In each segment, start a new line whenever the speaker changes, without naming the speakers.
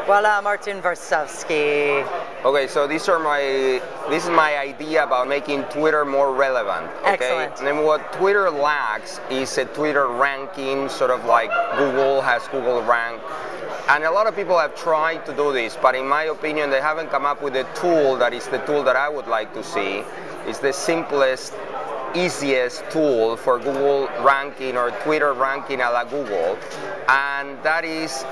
Voila, Martin Varsavsky.
Okay, so this is my idea about making Twitter more relevant. Okay?
Excellent.
And then what Twitter lacks is a Twitter ranking, sort of like Google has Google Rank. And a lot of people have tried to do this, but in my opinion, they haven't come up with a tool that is the tool that I would like to see. It's the simplest, easiest tool for Google ranking or Twitter ranking a la Google, and that is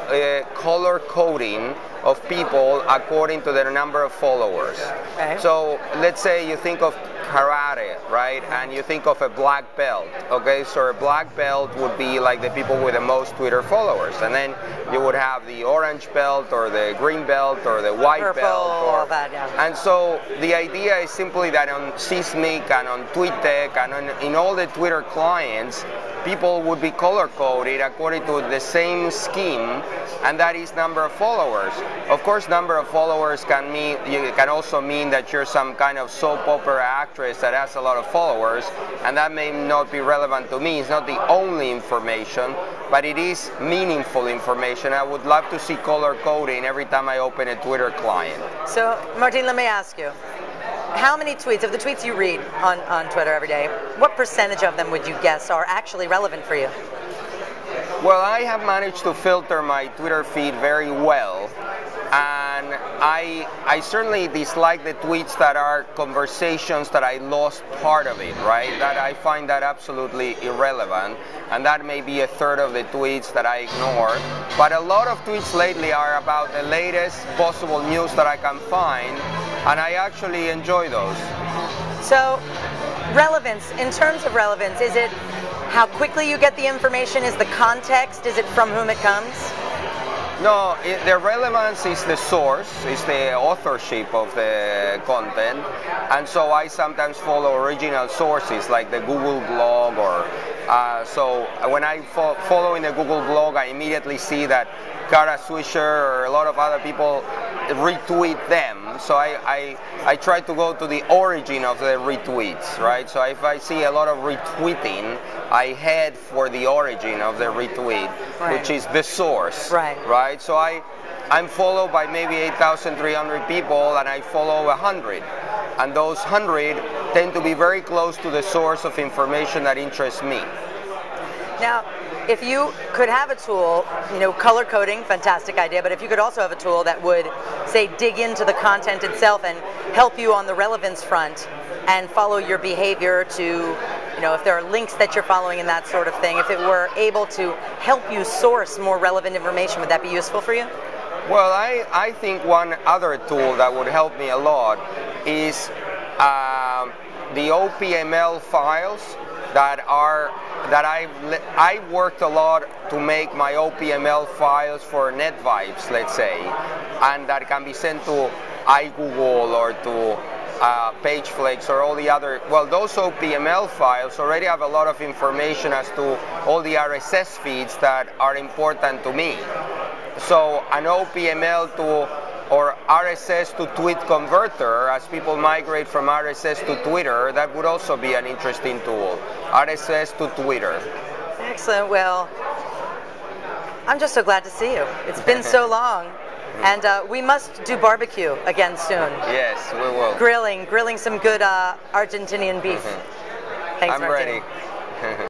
color coding of people according to their number of followers.
Okay.
So let's say you think of karate, right, and you think of a black belt, okay, so a black belt would be like the people with the most Twitter followers, and then you would have the orange belt or the green belt or the white
Purple,
belt,
all that, yeah.
And so the idea is simply that on Sysmic and on TweetDeck and in all the Twitter clients, people would be color coded according to the same scheme, and that is number of followers. Of course, number of followers can also mean that you're some kind of soap opera actress that has a lot of followers, and that may not be relevant to me. It's not the only information, but it is meaningful information. I would love to see color coding every time I open a Twitter client.
So, Martin, let me ask you. How many tweets, of the tweets you read on Twitter every day, what percentage of them would you guess are actually relevant for you?
Well, I have managed to filter my Twitter feed very well, and I certainly dislike the tweets that are conversations that I lost part of it, right? That I find that absolutely irrelevant, and that may be a third of the tweets that I ignore. But a lot of tweets lately are about the latest possible news that I can find, and I actually enjoy those.
So, relevance, in terms of relevance, is it how quickly you get the information? Is the context? Is it from whom it comes?
No, the relevance is the source, is the authorship of the content, and so I sometimes follow original sources like the Google blog, or so when I follow in the Google blog, I immediately see that Kara Swisher or a lot of other people retweet them, so I try to go to the origin of the retweets, right? So if I see a lot of retweeting, I head for the origin of the retweet,
right,
which is the source,
right?
So I'm followed by maybe 8,300 people, and I follow 100, and those 100 tend to be very close to the source of information that interests me.
Now, if you could have a tool, color coding, fantastic idea, but if you could also have a tool that would, say, dig into the content itself and help you on the relevance front and follow your behavior to, if there are links that you're following and that sort of thing, if it were able to help you source more relevant information, would that be useful for you?
Well, I think one other tool that would help me a lot is the OPML files that I worked a lot to make my OPML files for NetVibes, let's say, and that can be sent to iGoogle or to PageFlix or all the other. Well, those OPML files already have a lot of information as to all the RSS feeds that are important to me. So an OPML or RSS to tweet converter, as people migrate from RSS to Twitter, that would also be an interesting tool. RSS to Twitter.
Excellent. Well, I'm just so glad to see you. It's been so long. And we must do barbecue again soon.
Yes, we will.
Grilling some good Argentinian beef. Thanks,
I'm
Martin.
ready.